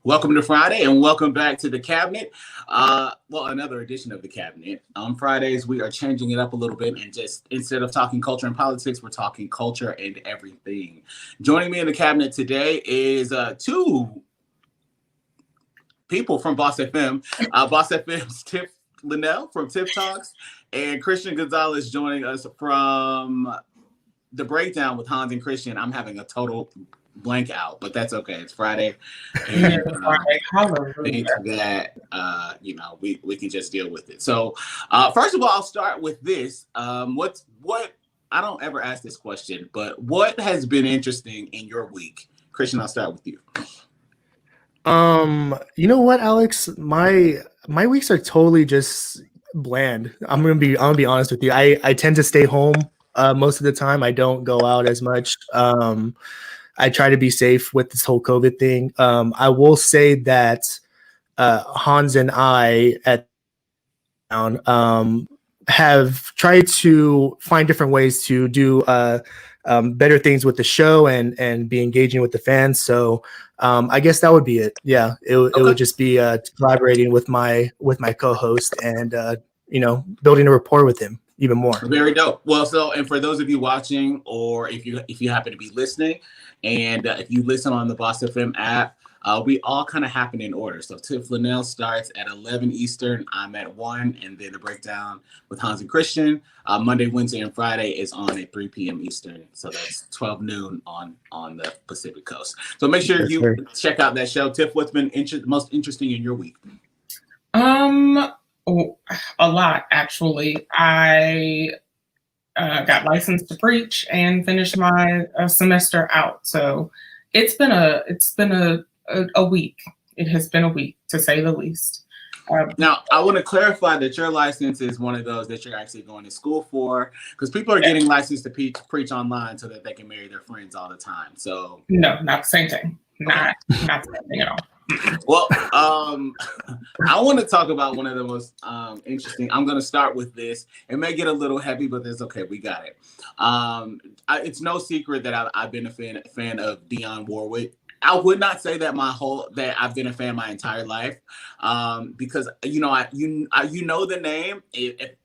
Welcome to Friday and welcome back to the Cabinet. Another edition of the Cabinet. On Fridays, we are changing it up a little bit and just instead of talking culture and politics, we're talking culture and everything. Joining me in the Cabinet today is two people from Boss FM. Boss FM's Tiff Lanelle from Tiff Talks and Christian Gonzalez joining us from The Breakdown with Haynes and Christian. I'm having a total blank out, but that's okay. It's Friday, and think that we can just deal with it. So, first of all, I'll start with this. What I don't ever ask this question, but what has been interesting in your week, Christian? I'll start with you. You know what, Alex? My weeks are totally just bland. I'm gonna be honest with you. I tend to stay home most of the time. I don't go out as much. I try to be safe with this whole COVID thing. I will say that Hans and I at have tried to find different ways to do better things with the show and be engaging with the fans. So I guess that would be it. Yeah, it would just be collaborating with my co-host and building a rapport with him even more. Very dope. Well, and for those of you watching, or if you happen to be listening, and if you listen on the Boss FM app, we all kind of happen in order. So Tiff Lanelle starts at 11 Eastern. I'm at 1, and then The Breakdown with Hans and Christian. Monday, Wednesday, and Friday is on at 3 p.m. Eastern. So that's 12 noon on the Pacific Coast. So make sure you check out that show. Tiff, what's been most interesting in your week? A lot, actually. I got licensed to preach and finished my semester out. So it's been a week. It has been a week, to say the least. Now, I want to clarify that your license is one of those that you're actually going to school for, because people are getting licensed to preach online so that they can marry their friends all the time. So no, not the same thing. Not the same thing at all. Well, I want to talk about one of the most interesting. I'm going to start with this. It may get a little heavy, but it's okay. We got it. It's no secret that I've been a fan of Dionne Warwick. I would not say that that I've been a fan my entire life, because you know the name.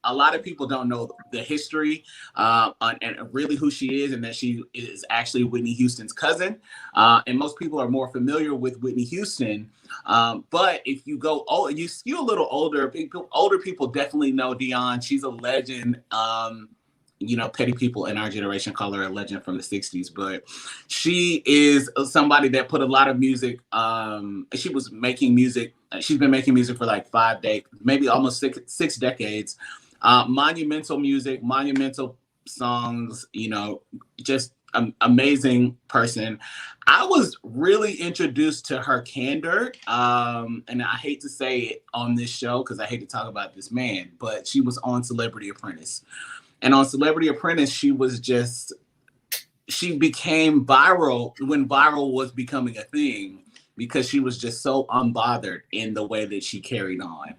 A lot of people don't know the history and really who she is, and that she is actually Whitney Houston's cousin. And most people are more familiar with Whitney Houston. But if you go you skew a little older people definitely know Dionne. She's a legend. Petty people in our generation call her a legend from the 60s, but she is somebody that put a lot of music. She was making music. She's been making music for like 5 decades, maybe almost six decades. Monumental music, monumental songs, just an amazing person. I was really introduced to her candor. And I hate to say it on this show because I hate to talk about this man, but she was on Celebrity Apprentice. And on Celebrity Apprentice, she became viral when viral was becoming a thing, because she was just so unbothered in the way that she carried on.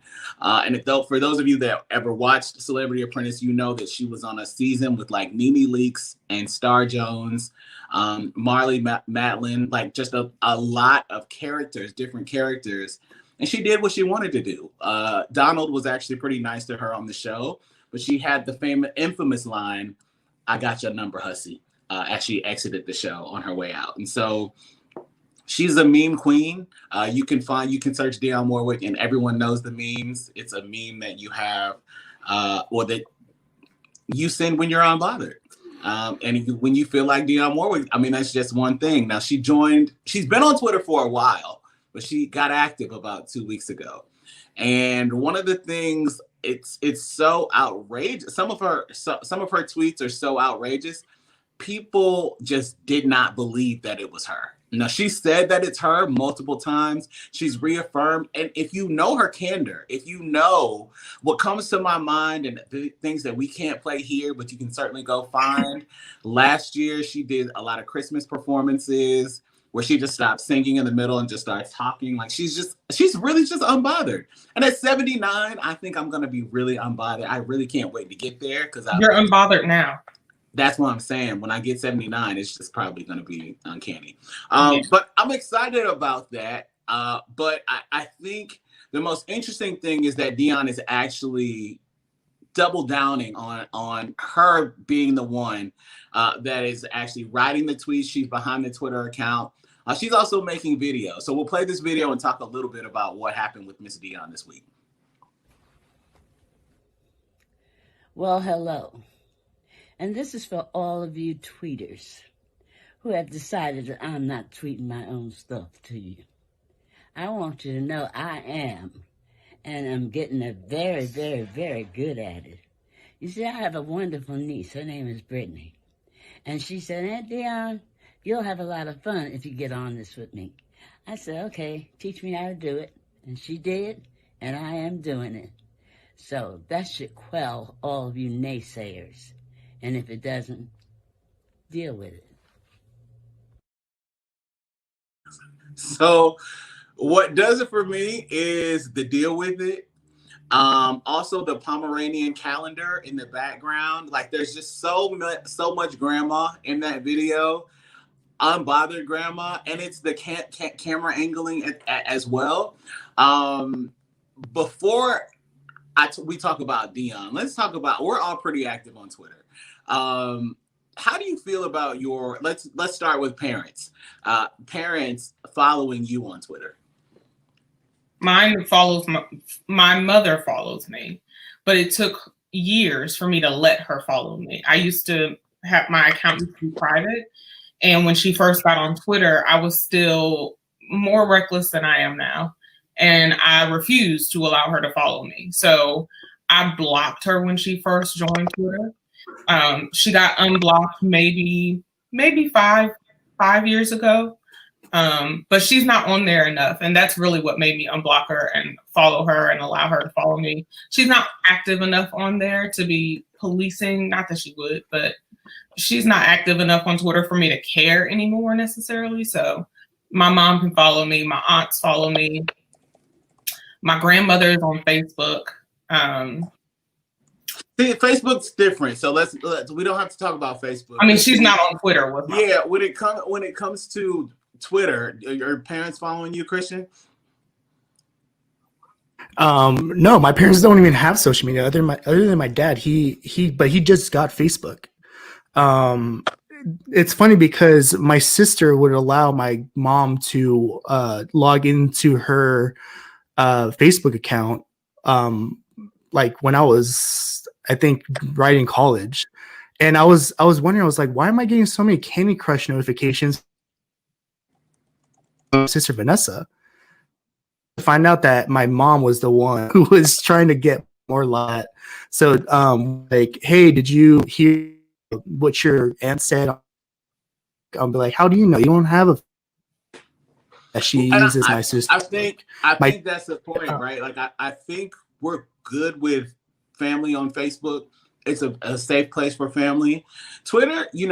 For those of you that ever watched Celebrity Apprentice, you know that she was on a season with like Nene Leakes and Star Jones, Marley Matlin, like just a lot of characters, different characters. And she did what she wanted to do. Donald was actually pretty nice to her on the show. But she had the infamous line, "I got your number, hussy," as she exited the show on her way out. And so she's a meme queen. You can search Dionne Warwick and everyone knows the memes. It's a meme that you have, or that you send when you're unbothered. And when you feel like Dionne Warwick, I mean, that's just one thing. Now she's been on Twitter for a while, but she got active about 2 weeks ago. And one of the things, it's so outrageous. Some of her tweets are so outrageous. People just did not believe that it was her. Now, she said that it's her multiple times. She's reaffirmed. And if you know her candor, if you know what comes to my mind and the things that we can't play here, but you can certainly go find. Last year, she did a lot of Christmas performances where she just stopped singing in the middle and just starts talking. Like she's really just unbothered. And at 79, I think I'm going to be really unbothered. I really can't wait to get there. You're unbothered now. That's what I'm saying. When I get 79, it's just probably going to be uncanny. But I'm excited about that. But I think the most interesting thing is that Dion is actually double downing on her being the one that is actually writing the tweets. She's behind the Twitter account. She's also making videos. So we'll play this video and talk a little bit about what happened with Miss Dion this week. Well, hello. And this is for all of you tweeters who have decided that I'm not tweeting my own stuff to you. I want you to know I am. And I'm getting very, very, very good at it. You see, I have a wonderful niece. Her name is Brittany. And she said, Aunt Dion, you'll have a lot of fun if you get on this with me. I said, okay, teach me how to do it. And she did, and I am doing it. So that should quell all of you naysayers. And if it doesn't, deal with it. So what does it for me is the deal with it. Also the Pomeranian calendar in the background. Like there's just so much grandma in that video. Unbothered grandma, and it's the camera angling as well. Before we talk about Dion, let's talk about, we're all pretty active on Twitter. How do you feel about your, let's start with parents. Parents following you on Twitter. Mine follows, my mother follows me, but it took years for me to let her follow me. I used to have my account to be private. And when she first got on Twitter, I was still more reckless than I am now. And I refused to allow her to follow me. So I blocked her when she first joined Twitter. She got unblocked maybe 5 years ago. But she's not on there enough. And that's really what made me unblock her and follow her and allow her to follow me. She's not active enough on there to be policing. Not that she would, but she's not active enough on Twitter for me to care anymore necessarily. So my mom can follow me. My aunts follow me. My grandmother is on Facebook. See, Facebook's different. So let's we don't have to talk about Facebook. I mean, she's not on Twitter with me. Yeah, when it comes to Twitter, are your parents following you, Christian? No, my parents don't even have social media other than my dad. He just got Facebook. It's funny because my sister would allow my mom to log into her Facebook account like when I was, I think, right in college. And I was wondering, I was like, why am I getting so many Candy Crush notifications from Sister Vanessa? To find out that my mom was the one who was trying to get more lot. So like, hey, did you hear what your aunt said? I'll be like, how do you know? You don't have a that she uses my sister. I think that's the point, right? Like I think we're good with family on Facebook. It's a safe place for family. Twitter, you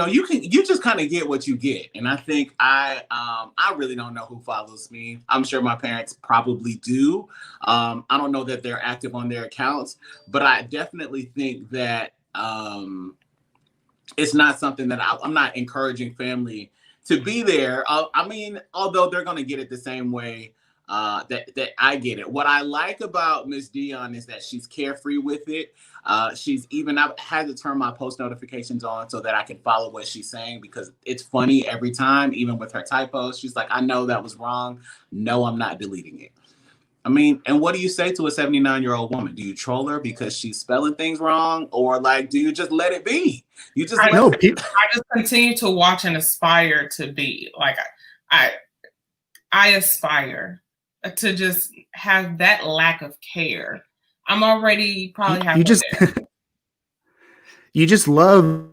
just kind of get what you get. And I think I really don't know who follows me. I'm sure my parents probably do. I don't know that they're active on their accounts, but I definitely think that it's not something that I'm not encouraging family to be there. I mean, although they're going to get it the same way that I get it. What I like about Miss Dion is that she's carefree with it. I've had to turn my post notifications on so that I can follow what she's saying, because it's funny every time, even with her typos. She's like, I know that was wrong. No, I'm not deleting it. I mean, and what do you say to a 79-year-old woman? Do you troll her because she's spelling things wrong? Or like, do you just let it be? You just I just continue to watch and aspire to be like, I aspire to just have that lack of care. I'm already probably having you just love,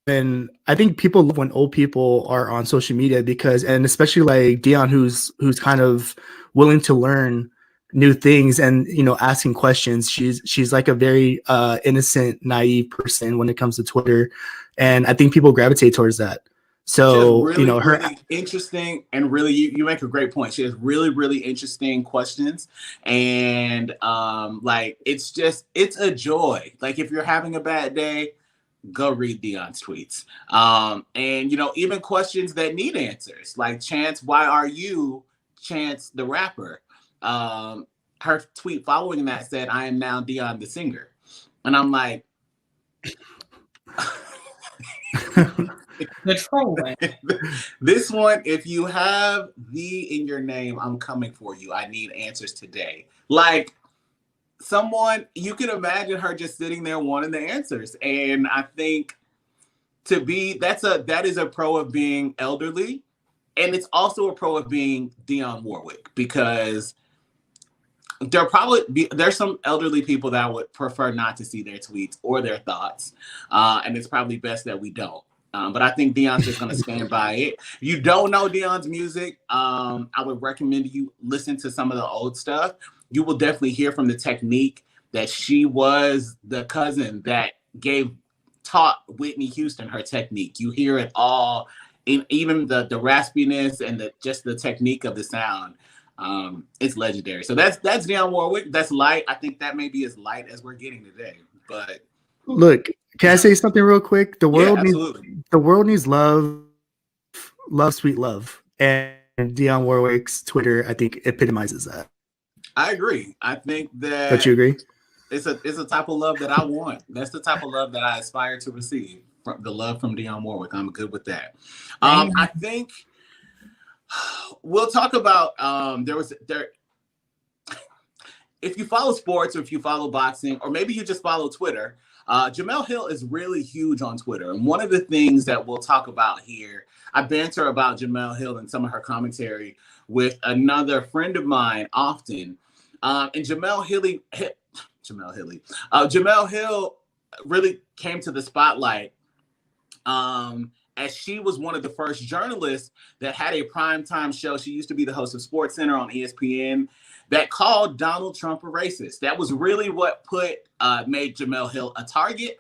and I think people love when old people are on social media because, and especially like Dion, who's kind of willing to learn new things and asking questions. She's like a very innocent, naive person when it comes to Twitter, and I think people gravitate towards that. So really, her really interesting, and really you make a great point. She has really, really interesting questions, and like it's a joy. Like if you're having a bad day, go read Dion's tweets. And even questions that need answers, like Chance, why are you Chance the Rapper. Her tweet following that said, "I am now Dion the singer," and I'm like. The trolling. This one, if you have the in your name, I'm coming for you. I need answers today. Like someone, you can imagine her just sitting there wanting the answers. And I think that is a pro of being elderly. And it's also a pro of being Dionne Warwick, because there's some elderly people that would prefer not to see their tweets or their thoughts. And it's probably best that we don't. But I think Dion's just going to stand by it. If you don't know Dion's music, I would recommend you listen to some of the old stuff. You will definitely hear from the technique that she was the cousin that taught Whitney Houston her technique. You hear it all, in even the raspiness and just the technique of the sound. It's legendary. So that's Dionne Warwick. That's light. I think that may be as light as we're getting today. But look, can I say something real quick? The world needs love, sweet love, and Dionne Warwick's Twitter, I think, epitomizes that. I agree. I think that. Don't you agree? It's a type of love that I want. That's the type of love that I aspire to receive. The love from Dionne Warwick. I'm good with that. I think we'll talk about if you follow sports, or if you follow boxing, or maybe you just follow Twitter, Jemele Hill is really huge on Twitter. And one of the things that we'll talk about here, I banter about Jemele Hill and some of her commentary with another friend of mine often. And Jemele Hill really came to the spotlight as she was one of the first journalists that had a primetime show. She used to be the host of SportsCenter on ESPN that called Donald Trump a racist. That was really what made Jemele Hill a target.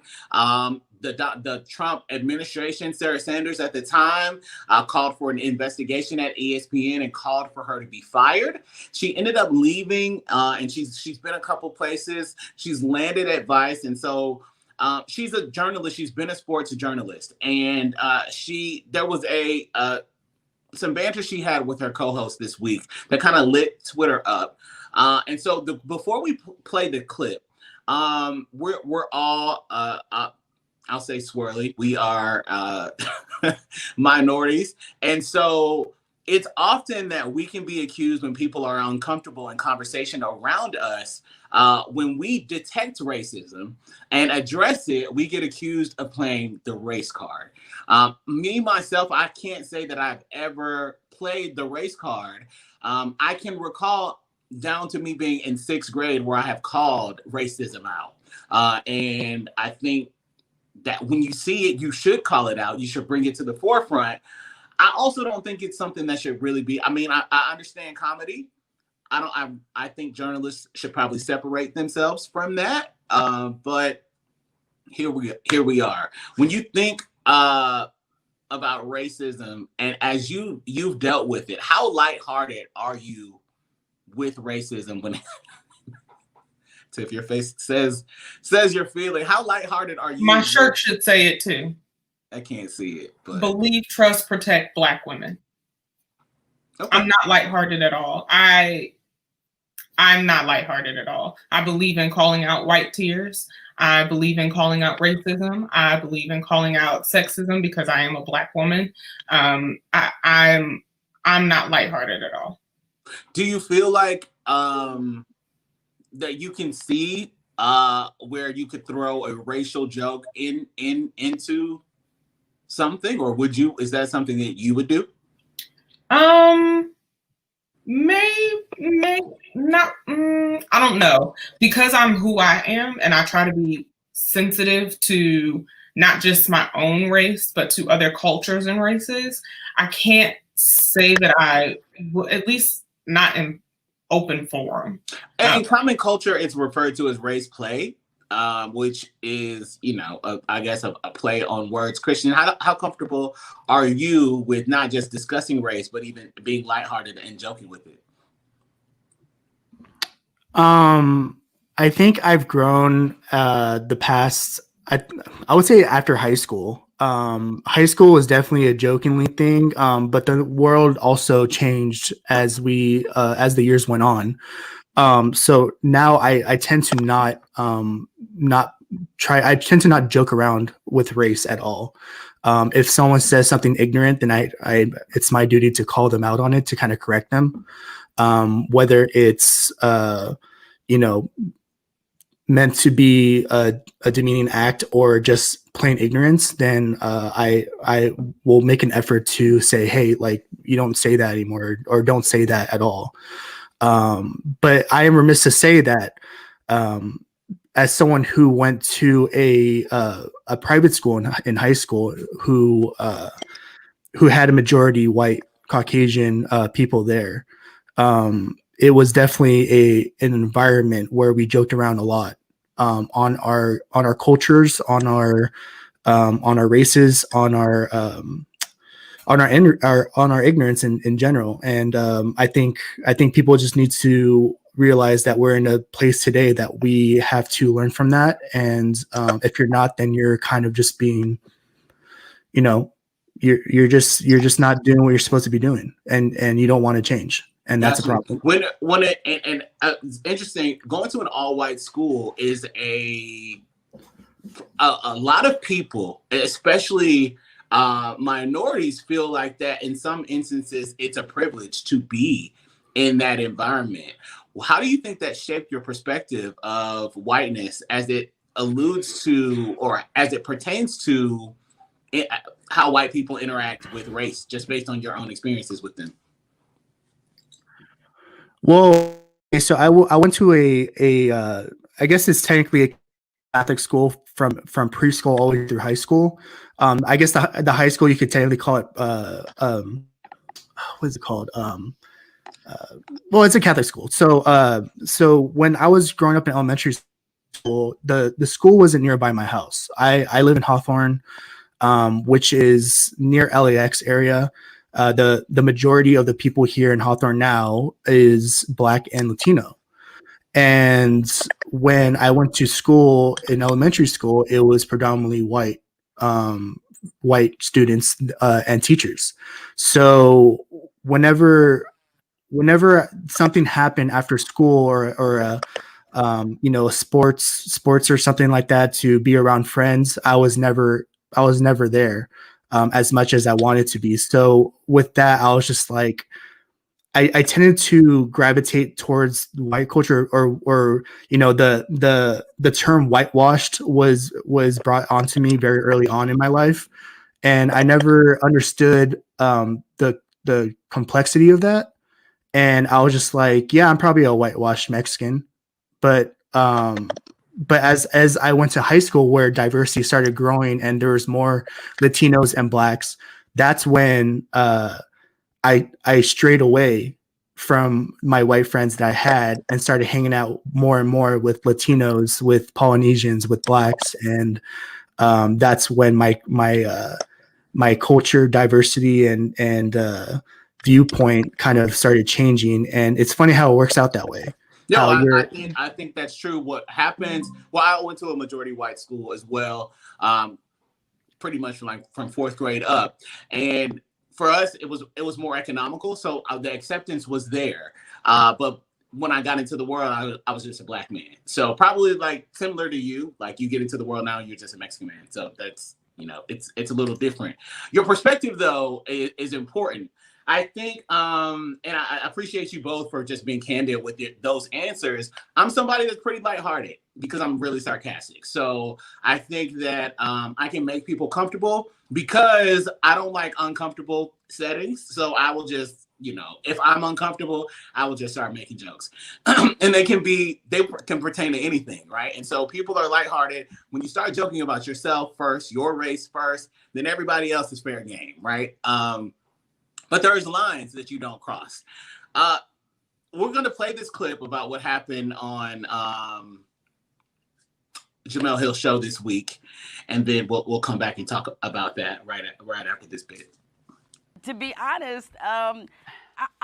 The Trump administration, Sarah Sanders at the time, called for an investigation at ESPN and called for her to be fired. She ended up leaving, and she's been a couple places. She's landed at Vice, and so she's a journalist. She's been a sports journalist, and there was some banter she had with her co-host this week that kind of lit Twitter up. And so before we play the clip, we're all I'll say swirly. We are minorities, and so it's often that we can be accused when people are uncomfortable in conversation around us. When we detect racism and address it, we get accused of playing the race card. Myself, I can't say that I've ever played the race card. I can recall down to me being in 6th grade where I have called racism out. And I think that when you see it, you should call it out. You should bring it to the forefront. I also don't think it's something that should really be. I mean, I understand comedy. I think journalists should probably separate themselves from that. But here we are. When you think about racism, and as you've dealt with it, how lighthearted are you with racism? When Tiff, your face says you're feeling. How lighthearted are you? My shirt should say it too. I can't see it. But believe, trust, protect Black women. Okay. I'm not lighthearted at all. I'm not lighthearted at all. I believe in calling out white tears. I believe in calling out racism. I believe in calling out sexism because I am a Black woman. I'm not lighthearted at all. Do you feel like that you can see where you could throw a racial joke into something, or is that something that you would do? Maybe not. I don't know, because I'm who I am, and I try to be sensitive to not just my own race, but to other cultures and races. I can't say that I will, at least not in open forum. And in common culture, it's referred to as race play, which is, I guess a play on words. Christian, how comfortable are you with not just discussing race, but even being lighthearted and joking with it? I think I've grown the past, I would say after high school. High school was definitely a jokingly thing, but the world also changed as the years went on. So now I tend to I tend to not joke around with race at all. If someone says something ignorant, then it's my duty to call them out on it, to kind of correct them. Whether it's, you know, meant to be a demeaning act or just plain ignorance, then I will make an effort to say, hey, like, you don't say that anymore, or don't say that at all. But I am remiss to say that, as someone who went to a private school in high school, who had a majority white Caucasian people there, it was definitely an environment where we joked around a lot, on our cultures, on our races, on our ignorance in general. And I think people just need to realize that we're in a place today that we have to learn from that. And if you're not, then you're kind of just being, you're just not doing what you're supposed to be doing, and you don't want to change. And that's a problem. It's interesting, going to an all-white school is a lot of people, especially minorities, feel like that in some instances it's a privilege to be in that environment. How do you think that shaped your perspective of whiteness as it alludes to, or as it pertains to how white people interact with race, just based on your own experiences with them? Well, so I went to I guess it's technically a Catholic school from preschool all the way through high school. I guess the high school, you could technically call it, what is it called? Well, it's a Catholic school. So when I was growing up in elementary school, the school wasn't nearby my house. I live in Hawthorne, which is near LAX area. The majority of the people here in Hawthorne now is Black and Latino. And when I went to school in elementary school, it was predominantly white students and teachers. So whenever something happened after school, or a sports or something like that, to be around friends, I was never there as much as I wanted to be. So with that, I was just like, I tended to gravitate towards white culture, or the term whitewashed was brought onto me very early on in my life, and I never understood the complexity of that. And I was just like, yeah, I'm probably a whitewashed Mexican. But as I went to high school, where diversity started growing and there was more Latinos and Blacks, that's when I strayed away from my white friends that I had and started hanging out more and more with Latinos, with Polynesians, with Blacks. And that's when my culture, diversity, and viewpoint kind of started changing. And it's funny how it works out that way. No, I think that's true. What happens? Well, I went to a majority white school as well, pretty much from fourth grade up, and for us, it was more economical, so the acceptance was there. But when I got into the world, I was just a Black man. So probably like similar to you, like you get into the world now, you're just a Mexican man. So that's, it's a little different. Your perspective, though, is important. I think, and I appreciate you both for just being candid with those answers. I'm somebody that's pretty lighthearted because I'm really sarcastic. So I think that I can make people comfortable because I don't like uncomfortable settings. So I will just, if I'm uncomfortable, I will just start making jokes. And they can pertain to anything, right? And so people are lighthearted. When you start joking about yourself first, your race first, then everybody else is fair game, right? But there's lines that you don't cross. We're going to play this clip about what happened on Jemele Hill's show this week, and then we'll come back and talk about that right after this bit. To be honest, I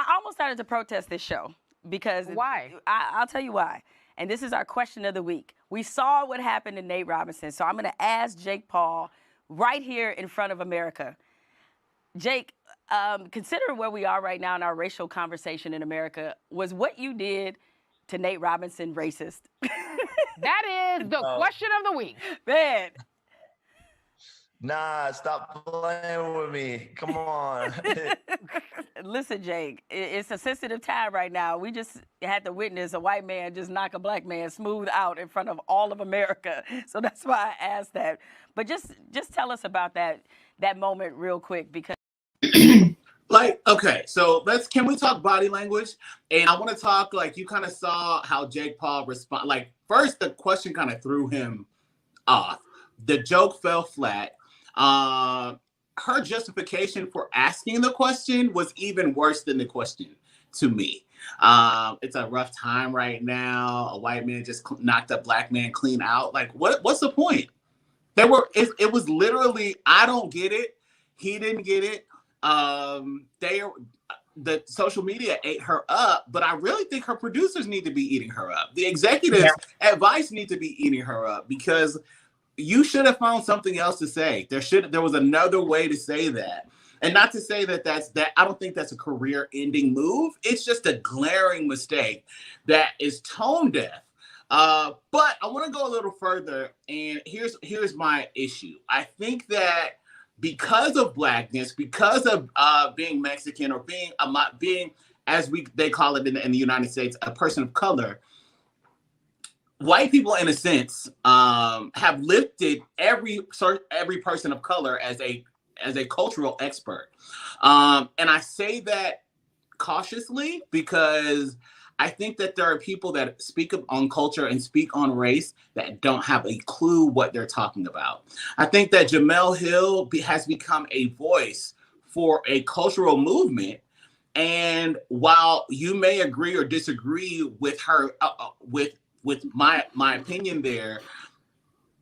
almost started to protest this show because why? I'll tell you why. And this is our question of the week. We saw what happened to Nate Robinson, so I'm going to ask Jake Paul, right here in front of America. Jake, considering where we are right now in our racial conversation in America, was what you did to Nate Robinson racist? That is the question of the week. Man. Nah, stop playing with me. Come on. Listen, Jake, it's a sensitive time right now. We just had to witness a white man just knock a black man smooth out in front of all of America. So that's why I asked that. But just tell us about that moment real quick, because like, okay, so can we talk body language? And I want to talk, like, you kind of saw how Jake Paul respond. Like, first the question kind of threw him off. The joke fell flat. Her justification for asking the question was even worse than the question to me. It's a rough time right now. A white man just knocked a black man clean out. Like, what's the point? It was literally, I don't get it. He didn't get it. The social media ate her up, but I really think her producers need to be eating her up. The executives' advice need to be eating her up, because you should have found something else to say. There was another way to say that. And not to say that I don't think that's a career-ending move. It's just a glaring mistake that is tone deaf. But I want to go a little further, and here's my issue. I think that because of blackness, because of being Mexican, or being as they call it in the United States, a person of color, white people, in a sense, have lifted every person of color as a cultural expert. And I say that cautiously, because I think that there are people that speak on culture and speak on race that don't have a clue what they're talking about. I think that Jemele Hill has become a voice for a cultural movement. And while you may agree or disagree with her, with my opinion there,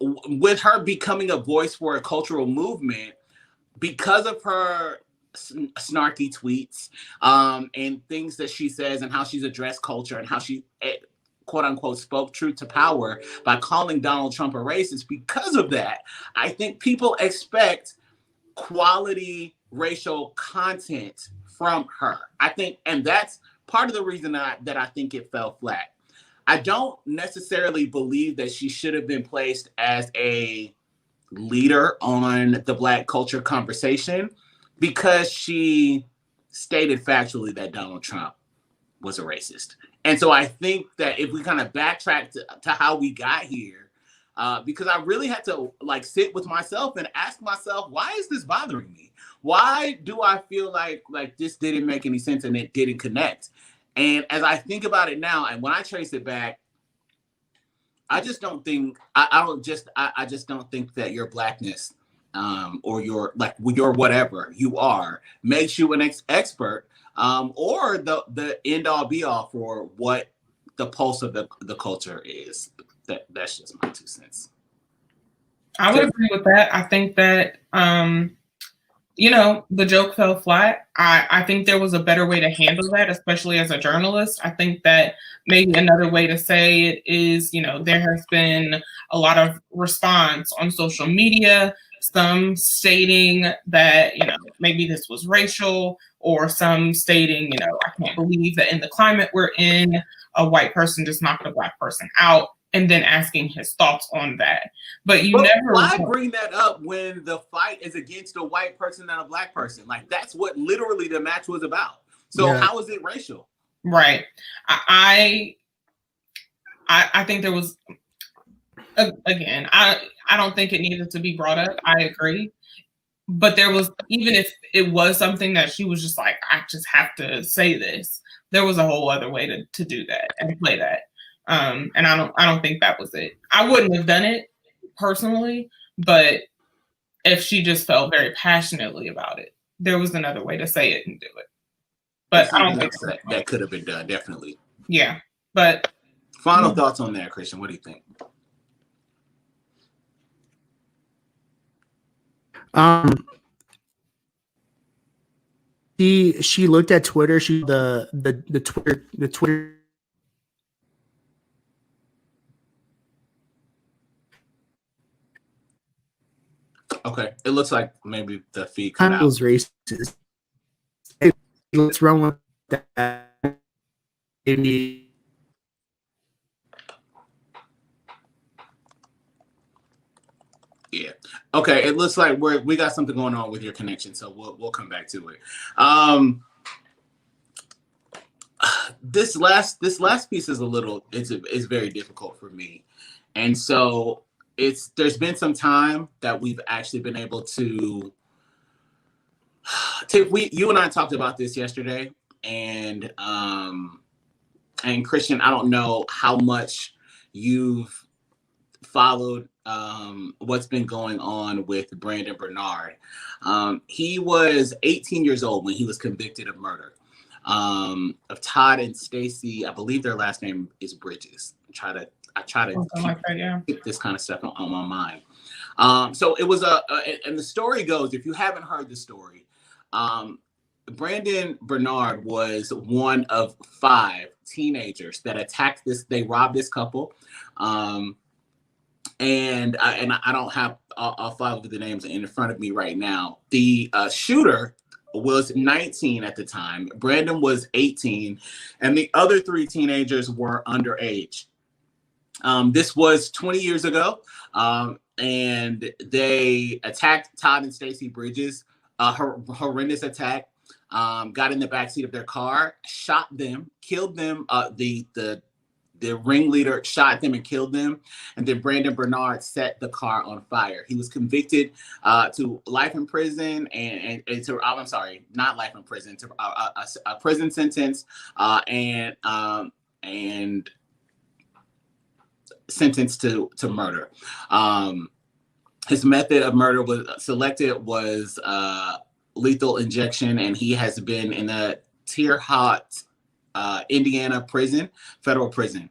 with her becoming a voice for a cultural movement, because of her snarky tweets and things that she says, and how she's addressed culture, and how she quote unquote spoke truth to power by calling Donald Trump a racist. Because of that, I think people expect quality racial content from her. I think, and that's part of the reason that I think it fell flat. I don't necessarily believe that she should have been placed as a leader on the Black culture conversation, because she stated factually that Donald Trump was a racist. And so I think that if we kind of backtrack to how we got here, because I really had to sit with myself and ask myself, why is this bothering me? Why do I feel like this didn't make any sense and it didn't connect? And as I think about it now, and when I trace it back, I just don't think I just don't think that your blackness or your whatever you are makes you an expert or the end all be all for what the pulse of the culture is. That's just my 2 cents. I would agree with that. I think that the joke fell flat. I think there was a better way to handle that, especially as a journalist. I think that maybe another way to say it is, there has been a lot of response on social media, some stating that, maybe this was racial, or some stating, I can't believe that in the climate we're in, a white person just knocked a Black person out, and then asking his thoughts on that. But never. Why bring that up when the fight is against a white person and a Black person? Like, that's what literally the match was about. So how is it racial? Right. I think there was, again, I don't think it needed to be brought up. I agree. But there was, even if it was something that she was just like, I just have to say this, there was a whole other way to do that and play that. And I don't think that was it. I wouldn't have done it personally, but if she just felt very passionately about it, there was another way to say it and do it. But I don't think that could have been done, definitely. Yeah, but final thoughts on that, Christian. What do you think? She looked at Twitter. The Twitter. Okay, it looks like maybe the feed cut out. Those races. Hey, let's run with that. Maybe. Yeah. Okay. It looks like we got something going on with your connection, so we'll come back to it. This last piece is is very difficult for me, and so there's been some time that we've actually been able to. You and I talked about this yesterday, and Christian, I don't know how much you've followed what's been going on with Brandon Bernard. He was 18 years old when he was convicted of murder of Todd and Stacy. I believe their last name is Bridges. I try to keep this kind of stuff on my mind. So it was and the story goes, if you haven't heard the story, Brandon Bernard was one of 5 teenagers that attacked they robbed this couple. And I don't have all 5 of the names in front of me right now. The shooter was 19 at the time. Brandon was 18, and the other 3 teenagers were underage. This was 20 years ago, and they attacked Todd and Stacy Bridges. Horrendous attack. Got in the backseat of their car, shot them, killed them. The ringleader shot them and killed them, and then Brandon Bernard set the car on fire. He was convicted to life in prison and to I'm sorry, not life in prison, to a prison sentence and sentenced to murder. His method of murder was lethal injection, and he has been in a Tier Hot Indiana prison, federal prison.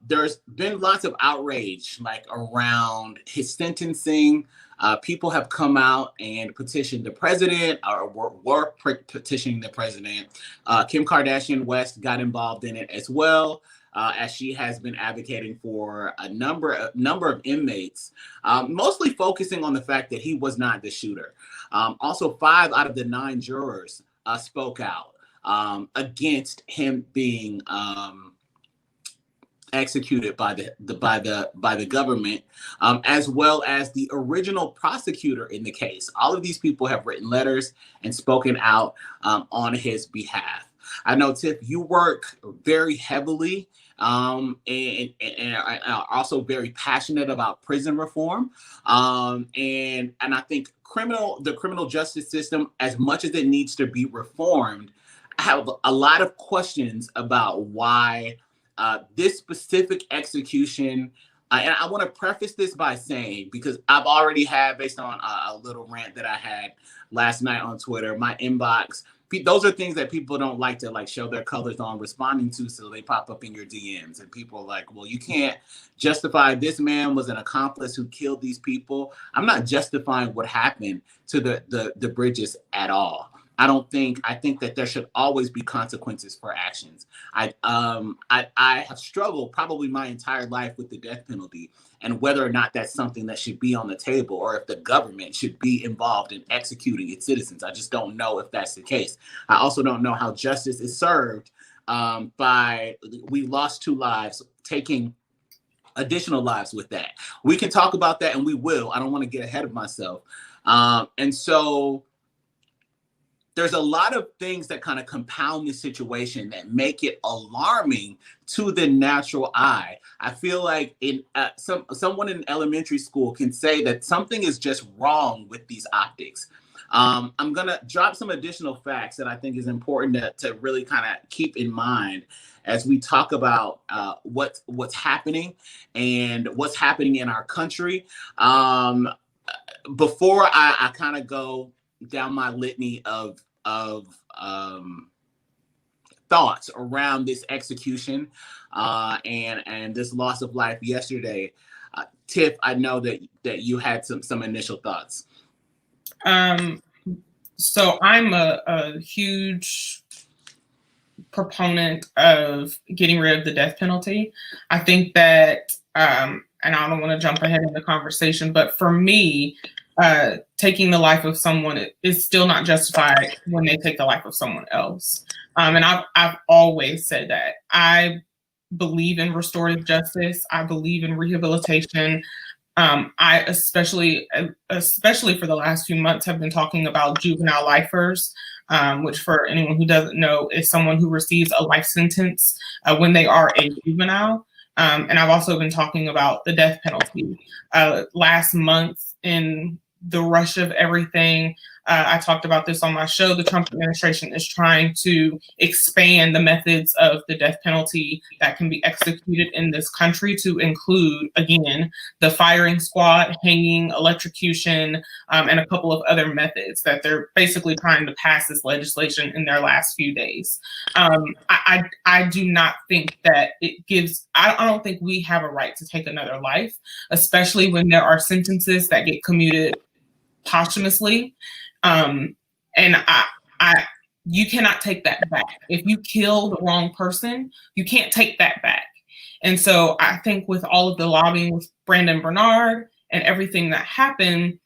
There's been lots of outrage around his sentencing. People have come out and petitioned the president, or were petitioning the president. Kim Kardashian West got involved in it as well, as she has been advocating for a number of inmates, mostly focusing on the fact that he was not the shooter. Also, 5 out of the 9 jurors spoke out against him being executed by the government, as well as the original prosecutor in the case. All of these people have written letters and spoken out on his behalf. I know, Tiff, you work very heavily and are also very passionate about prison reform, and I think the criminal justice system, as much as it needs to be reformed, I have a lot of questions about why this specific execution, and I want to preface this by saying, because I've already had, based on a little rant that I had last night on Twitter, my inbox, those are things that people don't like to show their colors on responding to, so they pop up in your DMs, and people are like, well, you can't justify this man was an accomplice who killed these people. I'm not justifying what happened to the Bridges at all. I think that there should always be consequences for actions. I have struggled probably my entire life with the death penalty, and whether or not that's something that should be on the table, or if the government should be involved in executing its citizens. I just don't know if that's the case. I also don't know how justice is served we lost 2 lives, taking additional lives with that. We can talk about that, and we will. I don't want to get ahead of myself. And so there's a lot of things that kind of compound the situation that make it alarming to the natural eye. I feel like someone in elementary school can say that something is just wrong with these optics. I'm going to drop some additional facts that I think is important to really kind of keep in mind as we talk about what's happening and what's happening in our country. Before I kind of go down my litany of thoughts around this execution and this loss of life yesterday, Tiff, I know that you had some initial thoughts. So I'm a huge proponent of getting rid of the death penalty. I think that, and I don't want to jump ahead in the conversation, but for me, taking the life of someone is still not justified when they take the life of someone else. And I've always said that. I believe in restorative justice. I believe in rehabilitation. I especially for the last few months have been talking about juvenile lifers, which for anyone who doesn't know is someone who receives a life sentence when they are a juvenile. And I've also been talking about the death penalty. Last month, in the rush of everything, I talked about this on my show. The Trump administration is trying to expand the methods of the death penalty that can be executed in this country to include, again, the firing squad, hanging, electrocution, and a couple of other methods that they're basically trying to pass this legislation in their last few days. I do not think that it gives, I don't think we have a right to take another life, especially when there are sentences that get commuted posthumously. And you cannot take that back. If you kill the wrong person, you can't take that back. And so I think with all of the lobbying with Brandon Bernard and everything that happened,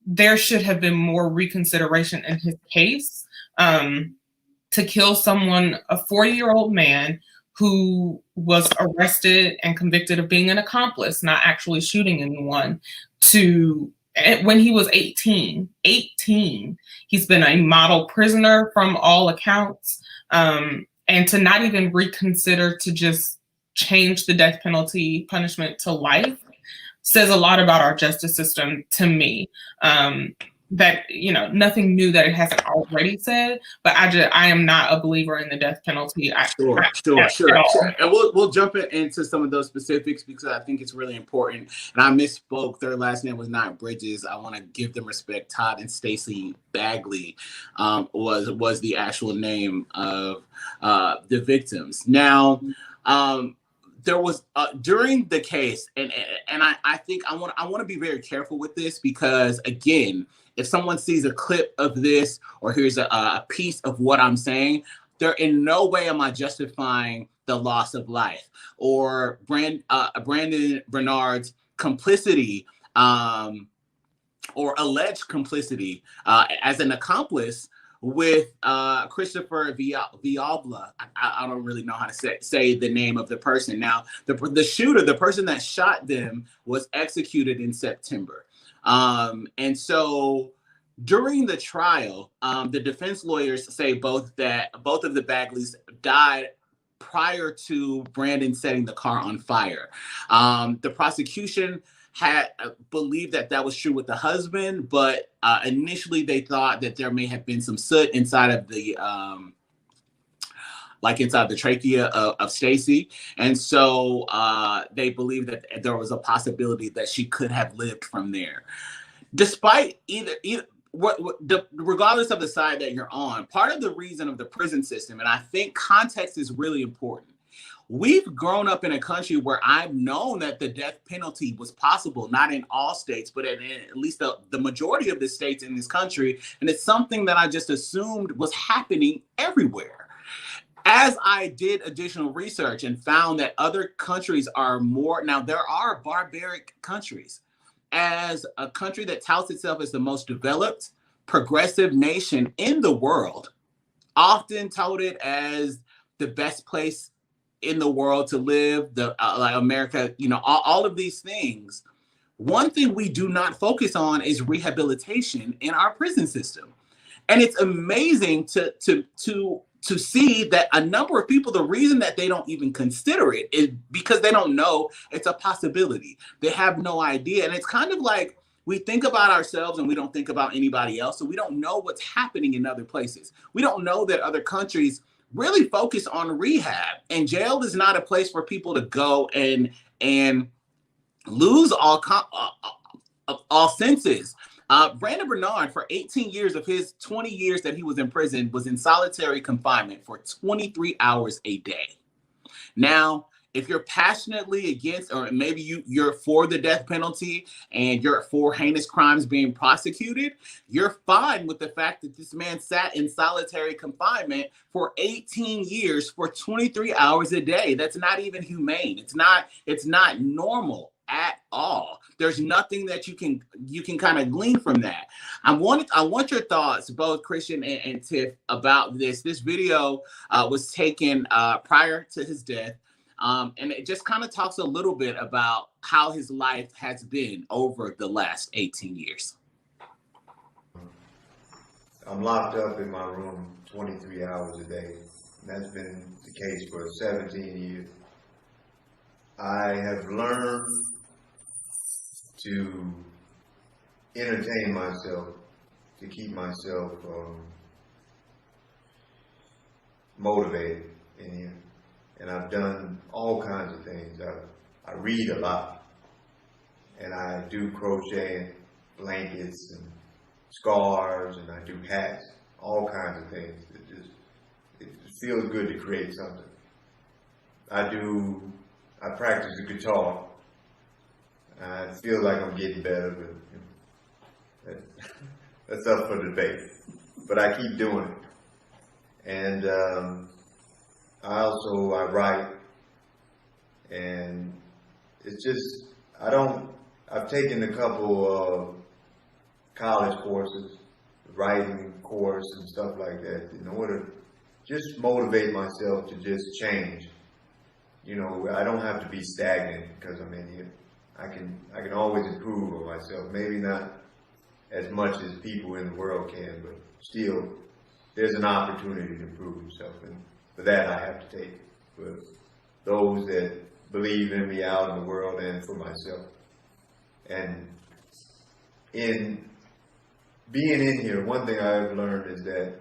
there should have been more reconsideration in his case. To kill someone, a 40-year-old man who was arrested and convicted of being an accomplice, not actually shooting anyone, when he was 18, he's been a model prisoner from all accounts. And to not even reconsider to just change the death penalty punishment to life says a lot about our justice system to me. That, nothing new that it hasn't already said, but I am not a believer in the death penalty. Sure. And we'll jump into some of those specifics because I think it's really important. And I misspoke. Their last name was not Bridges. I want to give them respect. Todd and Stacey Bagley was the actual name of the victims. Now, there was during the case, and I think I want to be very careful with this because, again, if someone sees a clip of this or hears a piece of what I'm saying, there in no way am I justifying the loss of life or Brandon Bernard's complicity or alleged complicity as an accomplice with Christopher Villalba. I don't really know how to say the name of the person. Now, the shooter, the person that shot them, was executed in September. And so during the trial, the defense lawyers say both of the Bagleys died prior to Brandon setting the car on fire. The prosecution had believed that was true with the husband, but initially they thought that there may have been some soot inside of the inside the trachea of Stacey. And so they believed that there was a possibility that she could have lived from there. Despite regardless of the side that you're on, part of the reason of the prison system, and I think context is really important. We've grown up in a country where I've known that the death penalty was possible, not in all states, but in at least the majority of the states in this country. And it's something that I just assumed was happening everywhere. As I did additional research and found that other countries are more, now there are barbaric countries. As a country that touts itself as the most developed, progressive nation in the world, often touted as the best place in the world to live, like America, all of these things. One thing we do not focus on is rehabilitation in our prison system. And it's amazing to see that a number of people, the reason that they don't even consider it is because they don't know it's a possibility. They have no idea. And it's kind of like we think about ourselves and we don't think about anybody else. So we don't know what's happening in other places. We don't know that other countries really focus on rehab, and jail is not a place for people to go and lose all senses. Brandon Bernard, for 18 years of his 20 years that he was in prison, was in solitary confinement for 23 hours a day. Now, if you're passionately against, or maybe you're for the death penalty and you're for heinous crimes being prosecuted, you're fine with the fact that this man sat in solitary confinement for 18 years for 23 hours a day. That's not even humane. It's not normal at all. There's nothing that you can kind of glean from that. I want your thoughts, both Christian and Tiff, about this. This video was taken prior to his death. And it just kind of talks a little bit about how his life has been over the last 18 years. I'm locked up in my room 23 hours a day. And that's been the case for 17 years. I have learned to entertain myself, to keep myself motivated in here. And I've done all kinds of things. I read a lot. And I do crocheting, blankets, and scarves, and I do hats, all kinds of things. It feels good to create something. I practice the guitar. I feel like I'm getting better, but that's up for debate. But I keep doing it. And I write, and it's just, I've taken a couple of college courses, writing course and stuff like that, in order to just motivate myself to just change. You know, I don't have to be stagnant because I'm in here. I can always improve on myself. Maybe not as much as people in the world can, but still, there's an opportunity to improve yourself. And for that, I have to take it. For those that believe in me out in the world and for myself. And in being in here, one thing I've learned is that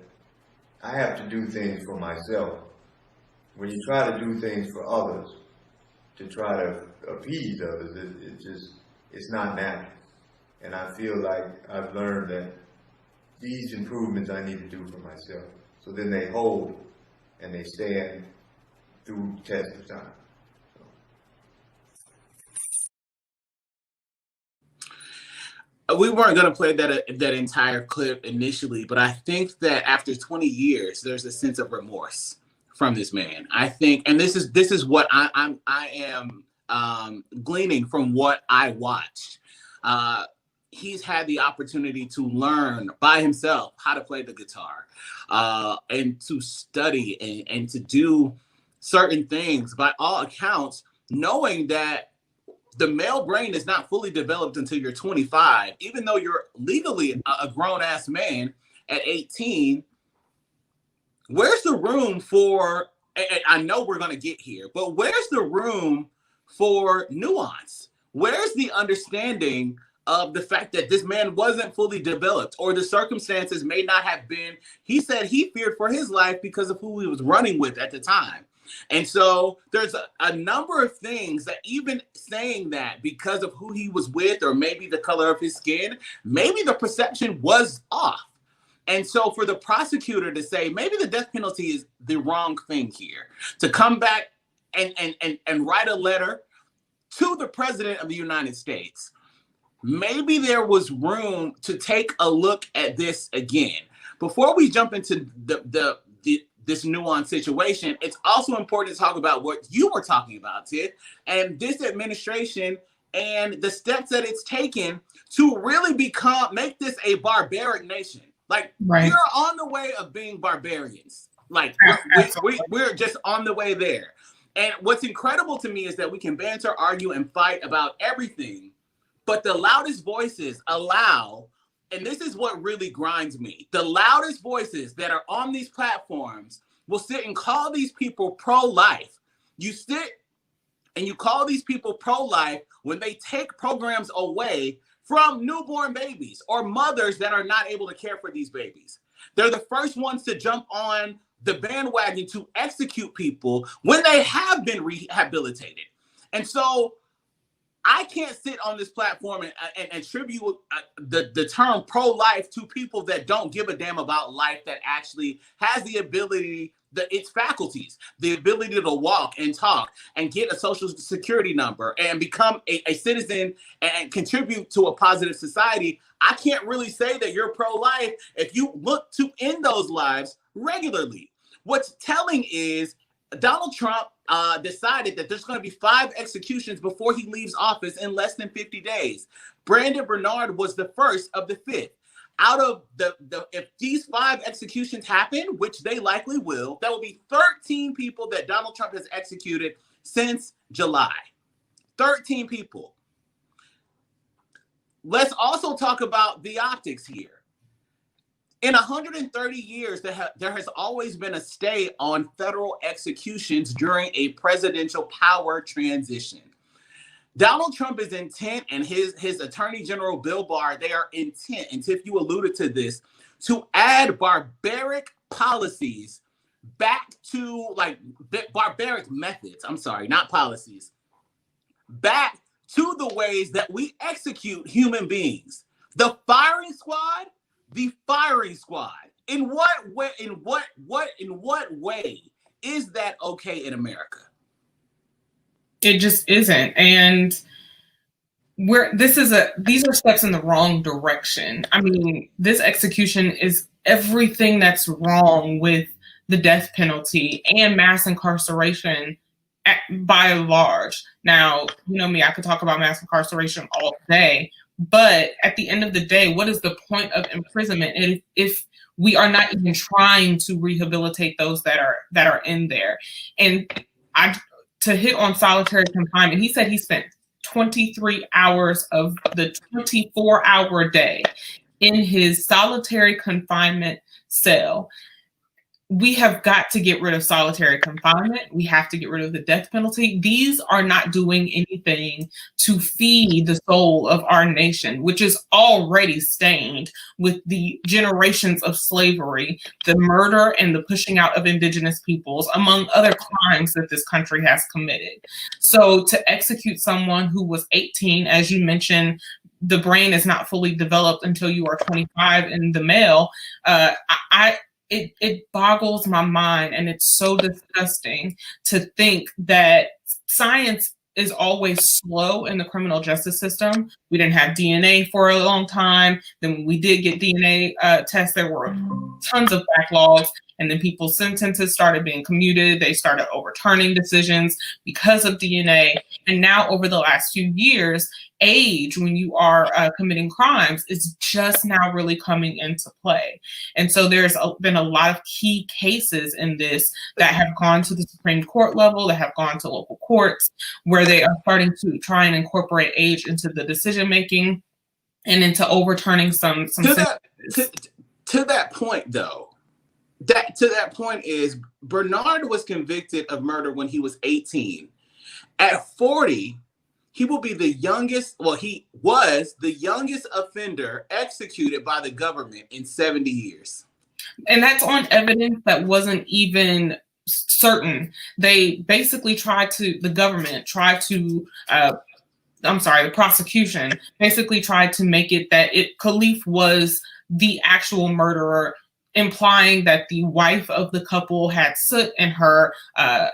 I have to do things for myself. When you try to do things for others, to try to appease others, it's not natural. And I feel like I've learned that these improvements I need to do for myself. So then they hold and they stand through test of time. We weren't going to play that entire clip initially, but I think that after 20 years, there's a sense of remorse from this man. I think, and this is what I am gleaning from what I watched. He's had the opportunity to learn by himself how to play the guitar, and to study and to do certain things, by all accounts, knowing that the male brain is not fully developed until you're 25, even though you're legally a grown-ass man at 18. Where's the room for, and I know we're going to get here, but where's the room for nuance? Where's the understanding of the fact that this man wasn't fully developed, or the circumstances may not have been? He said he feared for his life because of who he was running with at the time. And so there's a number of things that, even saying that because of who he was with, or maybe the color of his skin, maybe the perception was off. And so for the prosecutor to say maybe the death penalty is the wrong thing here, to come back and write a letter to the president of the United States, maybe there was room to take a look at this again. Before we jump into this nuanced situation, it's also important to talk about what you were talking about, Tiff, and this administration and the steps that it's taken to really make this a barbaric nation. Like, right. We're on the way of being barbarians. Like, we're just on the way there. And what's incredible to me is that we can banter, argue, and fight about everything, but the loudest voices allow, and this is what really grinds me, the loudest voices that are on these platforms will sit and call these people pro-life. You sit and you call these people pro-life when they take programs away from newborn babies or mothers that are not able to care for these babies. They're the first ones to jump on the bandwagon to execute people when they have been rehabilitated. And so I can't sit on this platform and attribute the term pro-life to people that don't give a damn about life, that actually has the ability, its faculties, the ability to walk and talk and get a social security number and become a citizen and contribute to a positive society. I can't really say that you're pro-life if you look to end those lives regularly. What's telling is Donald Trump decided that there's going to be 5 executions before he leaves office in less than 50 days. Brandon Bernard was the first of the 5th. Out of if these 5 executions happen, which they likely will, that will be 13 people that Donald Trump has executed since July. 13 people. Let's also talk about the optics here. In 130 years, there has always been a stay on federal executions during a presidential power transition. Donald Trump is intent, and his Attorney General Bill Barr, they are intent, and Tiff, you alluded to this, to add barbaric policies back to, like, barbaric methods, I'm sorry, not policies, back to the ways that we execute human beings. The firing squad. In what way is that okay in America? It just isn't. And these are steps in the wrong direction. I mean, this execution is everything that's wrong with the death penalty and mass incarceration by and large. Now, you know me, I could talk about mass incarceration all day, but at the end of the day, what is the point of imprisonment if we are not even trying to rehabilitate those that are in there? And to hit on solitary confinement, he said he spent 23 hours of the 24-hour day in his solitary confinement cell. We have got to get rid of solitary confinement. We have to get rid of the death penalty. These are not doing anything to feed the soul of our nation, which is already stained with the generations of slavery, the murder, and the pushing out of indigenous peoples, among other crimes that this country has committed. So to execute someone who was 18, as you mentioned, the brain is not fully developed until you are 25 in the male. It boggles my mind, and it's so disgusting to think that science is always slow in the criminal justice system. We didn't have DNA for a long time. Then when we did get DNA tests, there were tons of backlogs. And then people's sentences started being commuted. They started overturning decisions because of DNA. And now over the last few years, age, when you are committing crimes, is just now really coming into play. And so there's been a lot of key cases in this that have gone to the Supreme Court level, that have gone to local courts, where they are starting to try and incorporate age into the decision-making and into overturning some sentences. To that point, though, that point is Bernard was convicted of murder when he was 18. At 40, he will be the youngest, well, he was the youngest offender executed by the government in 70 years. And that's on evidence that wasn't even certain. They basically the prosecution basically tried to make it that Khalif was the actual murderer, implying that the wife of the couple had soot in her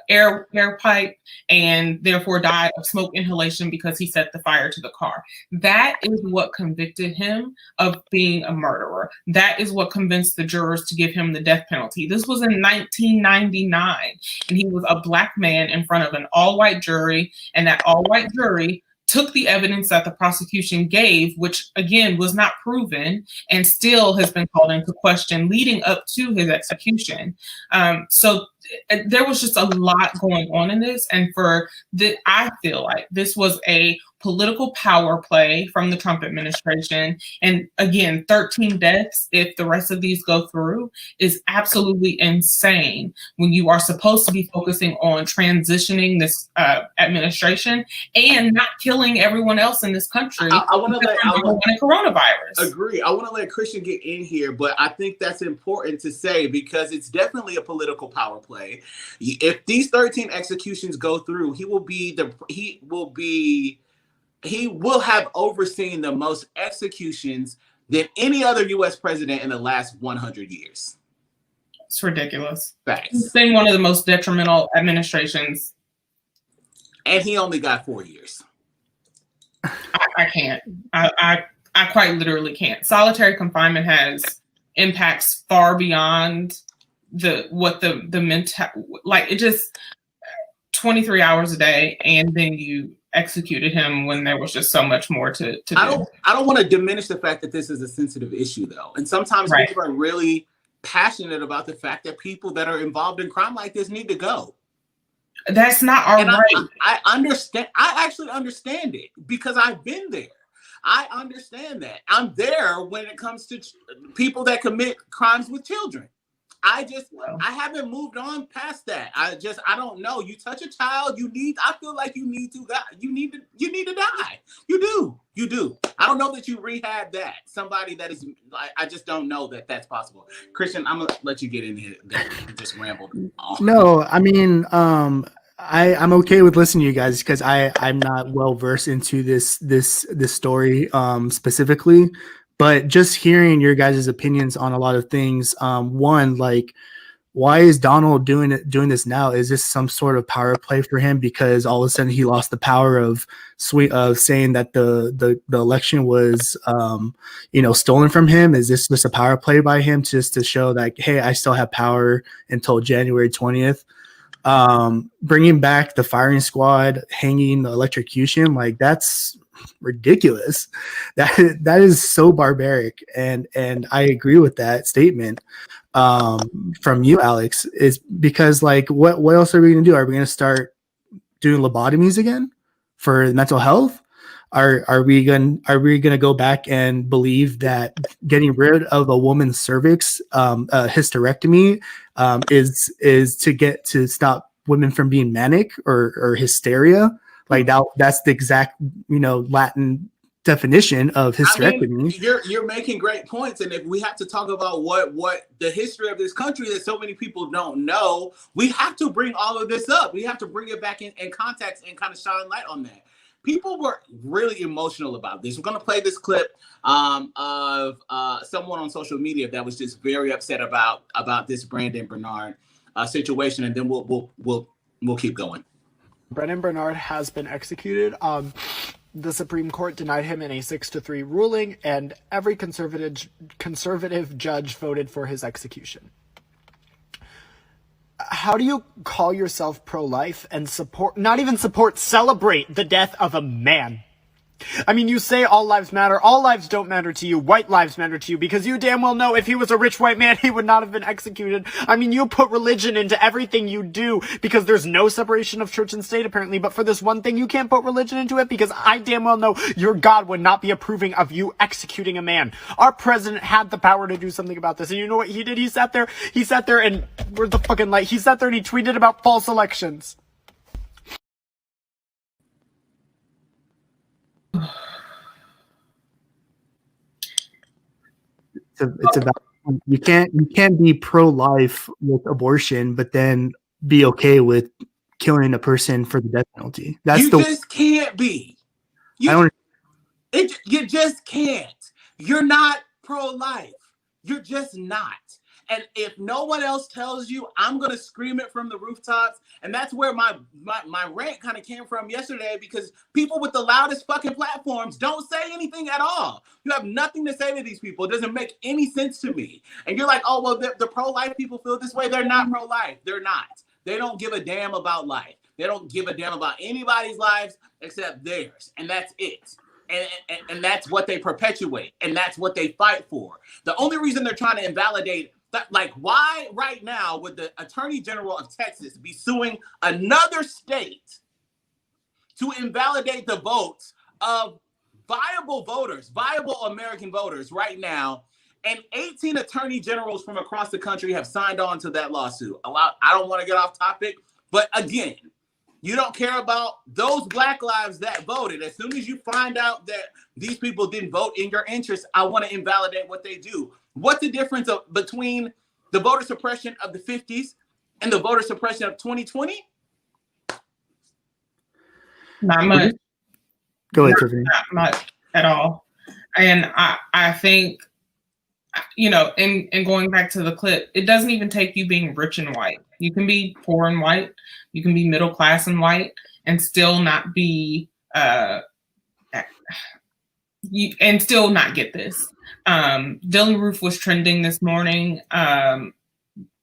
air pipe and therefore died of smoke inhalation because he set the fire to the car. That is what convicted him of being a murderer. That is what convinced the jurors to give him the death penalty. This was in 1999, and he was a Black man in front of an all-white jury, and that all-white jury took the evidence that the prosecution gave, which again was not proven and still has been called into question leading up to his execution. So there was just a lot going on in this. And I feel like this was a political power play from the Trump administration. And again, 13 deaths, if the rest of these go through, is absolutely insane when you are supposed to be focusing on transitioning this administration and not killing everyone else in this country. I want to let coronavirus. Agree. I want to let Christian get in here, but I think that's important to say because it's definitely a political power play. If these 13 executions go through, he will have overseen the most executions than any other U.S. president in the last 100 years. It's ridiculous. Facts. It's been one of the most detrimental administrations. And he only got 4 years. I can't. I quite literally can't. Solitary confinement has impacts far beyond the mental, like it just 23 hours a day, and then you executed him when there was just so much more to do. I don't want to diminish the fact that this is a sensitive issue, though. And sometimes people are really passionate about the fact that people that are involved in crime like this need to go. That's not our right. I understand. I actually understand it because I've been there. I understand that. I'm there when it comes to people that commit crimes with children. I haven't moved on past that. I don't know. You touch a child, I feel like you need to die. You need to die. You do. I don't know that you rehab that. Somebody that is, I just don't know that that's possible. Christian, I'm gonna let you get in here. Just rambled on. No, I mean, I'm okay with listening to you guys because I'm not well versed into this story specifically. But just hearing your guys' opinions on a lot of things, one, like, why is Donald doing this now? Is this some sort of power play for him because all of a sudden he lost the power of saying that the election was stolen from him? Is this just a power play by him just to show that, hey, I still have power until January 20th? Bringing back the firing squad, hanging, the electrocution, like, that's ridiculous. That is so barbaric, and I agree with that statement from you, Alex. Is because, like, what else are we gonna do? Are we gonna start doing lobotomies again for mental health? Are we gonna go back and believe that getting rid of a woman's cervix, a hysterectomy, is to stop women from being manic or hysteria? Like that's the exact, Latin definition of hysterectomy. I mean, you're making great points, and if we have to talk about what the history of this country that so many people don't know, we have to bring all of this up. We have to bring it back in context and kind of shine light on that. People were really emotional about this. We're going to play this clip of someone on social media that was just very upset about this Brandon Bernard situation, and then we'll keep going. Brennan Bernard has been executed. The Supreme Court denied him in a 6-3 ruling, and every conservative judge voted for his execution. How do you call yourself pro-life and celebrate the death of a man? I mean, you say all lives matter. All lives don't matter to you. White lives matter to you because you damn well know if he was a rich white man, he would not have been executed. I mean, you put religion into everything you do because there's no separation of church and state, apparently. But for this one thing, you can't put religion into it because I damn well know your God would not be approving of you executing a man. Our president had the power to do something about this. And you know what he did? He sat there and where's the fucking light? He sat there and he tweeted about false elections. It's about you can't be pro-life with abortion, but then be okay with killing a person for the death penalty. You just can't be. You just can't. You're not pro-life. You're just not. And if no one else tells you, I'm going to scream it from the rooftops. And that's where my rant kind of came from yesterday, because people with the loudest fucking platforms don't say anything at all. You have nothing to say to these people. It doesn't make any sense to me. And you're like, oh, well, the pro-life people feel this way. They're not pro-life. They're not. They don't give a damn about life. They don't give a damn about anybody's lives except theirs. And that's it. And that's what they perpetuate. And that's what they fight for. The only reason they're trying to invalidate like, why right now would the Attorney General of Texas be suing another state to invalidate the votes of viable voters, viable American voters right now? And 18 attorney generals from across the country have signed on to that lawsuit. I don't want to get off topic, but again, you don't care about those Black lives that voted. As soon as you find out that these people didn't vote in your interest, I want to invalidate what they do. What's the difference between the voter suppression of the 50s and the voter suppression of 2020? Not much. Go ahead, Tiffanie. Not much at all. And I think, in going back to the clip, it doesn't even take you being rich and white. You can be poor and white. You can be middle class and white and still not be, and still not get this. Dylan Roof was trending this morning,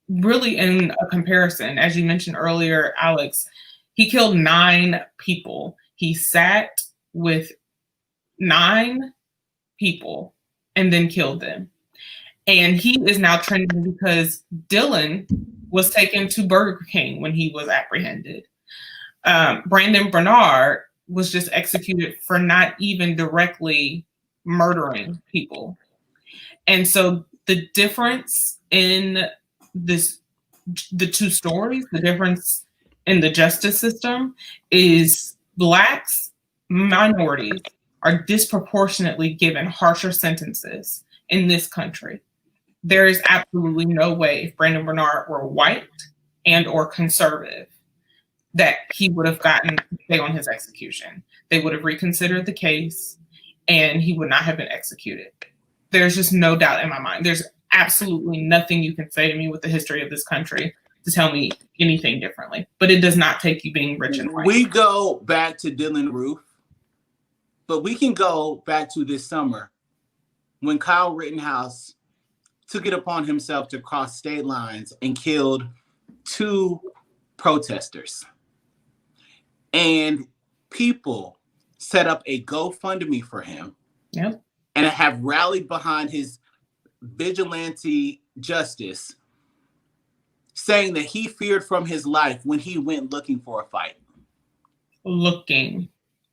really in a comparison, as you mentioned earlier, Alex. He killed 9 people. He sat with 9 people and then killed them. And he is now trending because Dylan was taken to Burger King when he was apprehended. Brandon Bernard was just executed for not even directly murdering people. And so the difference in the two stories, the difference in the justice system is Blacks, minorities are disproportionately given harsher sentences in this country. There is absolutely no way if Brandon Bernard were white and or conservative that he would have gotten to stay on his execution. They would have reconsidered the case and he would not have been executed. There's just no doubt in my mind. There's absolutely nothing you can say to me with the history of this country to tell me anything differently. But it does not take you being rich and white. We go back to Dylan Roof, but we can go back to this summer when Kyle Rittenhouse took it upon himself to cross state lines and killed 2 protesters. And people set up a GoFundMe for him. Yep. And have rallied behind his vigilante justice, saying that he feared from his life when he went looking for a fight.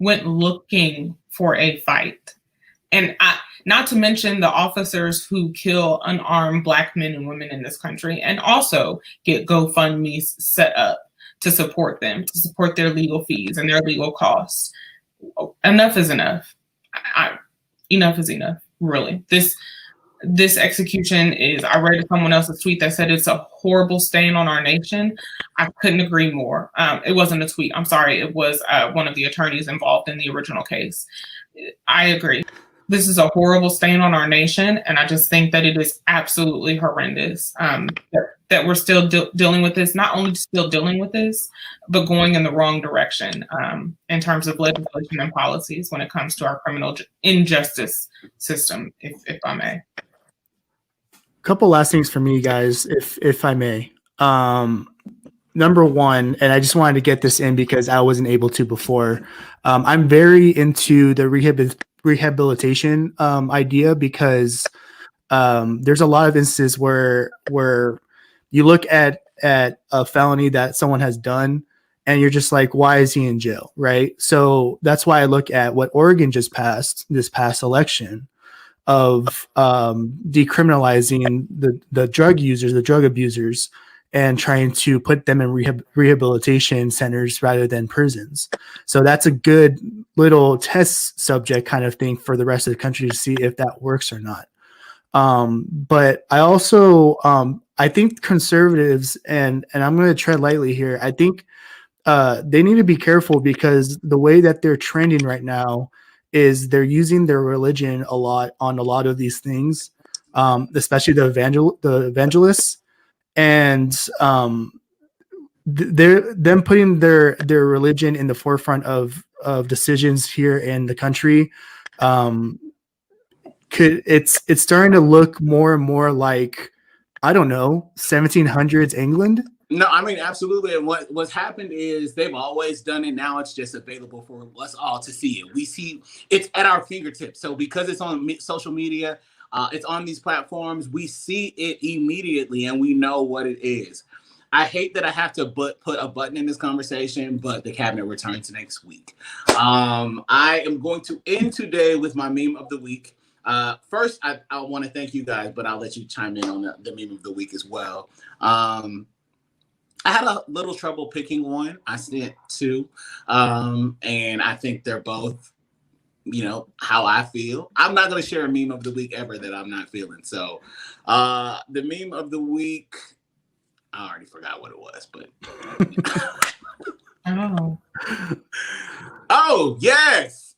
Went looking for a fight. And not to mention the officers who kill unarmed Black men and women in this country and also get GoFundMes set up to support them, to support their legal fees and their legal costs. Enough is enough. Enough is enough, really. This execution is, I read someone else's tweet that said it's a horrible stain on our nation. I couldn't agree more. It wasn't a tweet. I'm sorry. It was one of the attorneys involved in the original case. I agree. This is a horrible stain on our nation. And I just think that it is absolutely horrendous that we're still dealing with this, not only still dealing with this, but going in the wrong direction in terms of legislation and policies when it comes to our criminal injustice system, if I may. Couple last things for me, guys, if I may. Number one, and I just wanted to get this in because I wasn't able to before. I'm very into the rehabilitation idea because there's a lot of instances where you look at a felony that someone has done and you're just like, why is he in jail, right? So that's why I look at what Oregon just passed this past election of decriminalizing the drug users, the drug abusers, and trying to put them in rehabilitation centers rather than prisons. So that's a good little test subject kind of thing for the rest of the country to see if that works or not. But I also, I think conservatives, and I'm going to tread lightly here, I think they need to be careful because the way that they're trending right now is they're using their religion a lot on a lot of these things, especially the evangelists. And they're them putting their religion in the forefront of decisions here in the country. It's starting to look more and more like, I don't know, 1700s England. No, I mean, absolutely. And what's happened is they've always done it. Now it's just available for us all to see it. We see it's at our fingertips. So because it's on social media, it's on these platforms, we see it immediately and we know what it is. I hate that I have to put a button in this conversation, but the cabinet returns next week. I am going to end today with my meme of the week. First, I want to thank you guys, but I'll let you chime in on the meme of the week as well. I had a little trouble picking one. I sent 2, and I think they're both, how I feel. I'm not going to share a meme of the week ever that I'm not feeling. So the meme of the week, I already forgot what it was, but. Oh, yes.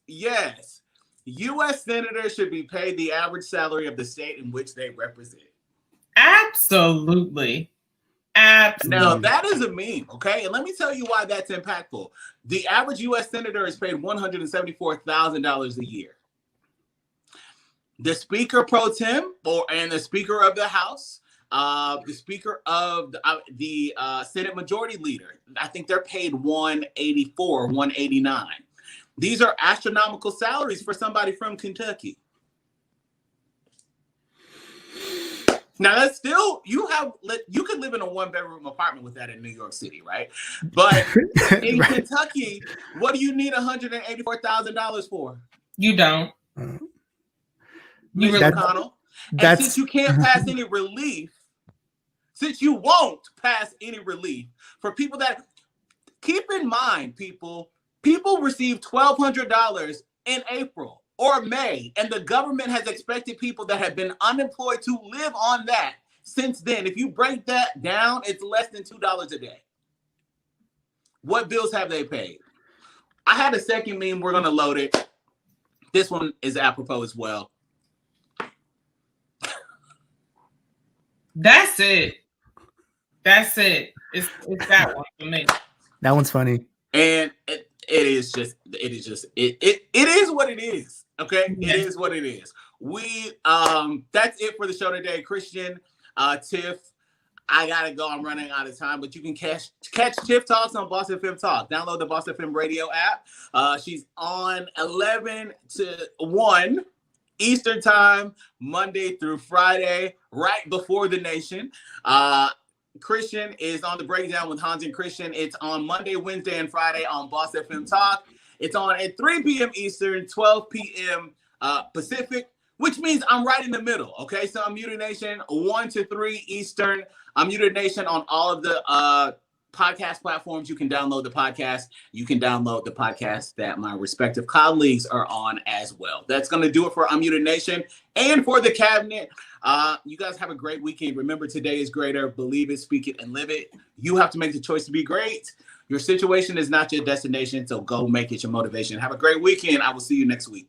U.S. senators should be paid the average salary of the state in which they represent. Absolutely. Now, that is a meme, okay? And let me tell you why that's impactful. The average U.S. senator is paid $174,000 a year. The Speaker pro tem and the Speaker of the House the Speaker of the Senate Majority Leader. I think they're paid $184, $189. These are astronomical salaries for somebody from Kentucky. Now that's still you could live in a 1-bedroom apartment with that in New York City, right? But in Kentucky, what do you need $184,000 for? You don't. Ms. McConnell. And since you can't pass any relief, since you won't pass any relief for people that, keep in mind, people receive $1,200 in April or May, and the government has expected people that have been unemployed to live on that since then. If you break that down, it's less than $2 a day. What bills have they paid? I had a second meme. We're going to load it. This one is apropos as well. That's it. That's it. It's that one for me. That one's funny. And it is what it is. Okay, yeah. It is what it is. We that's it for the show today. Christian, Tiff, I gotta go. I'm running out of time, but you can catch Tiff Talks on Boss FM Talk. Download the Boss FM radio app. She's on 11 to 1 Eastern time, Monday through Friday, right before the nation. Christian is on the breakdown with Hans and Christian. It's on Monday, Wednesday, and Friday on Boss FM Talk. It's on at 3 p.m. Eastern, 12 p.m. Pacific, which means I'm right in the middle. Okay, so I'm Muted Nation 1 to 3 Eastern. I'm Muted Nation on all of the podcast platforms. You can download the podcast. You can download the podcast that my respective colleagues are on as well. That's going to do it for Unmuted Nation and for the cabinet. You guys have a great weekend. Remember, today is greater. Believe it, speak it, and live it. You have to make the choice to be great. Your situation is not your destination, so go make it your motivation. Have a great weekend. I will see you next week.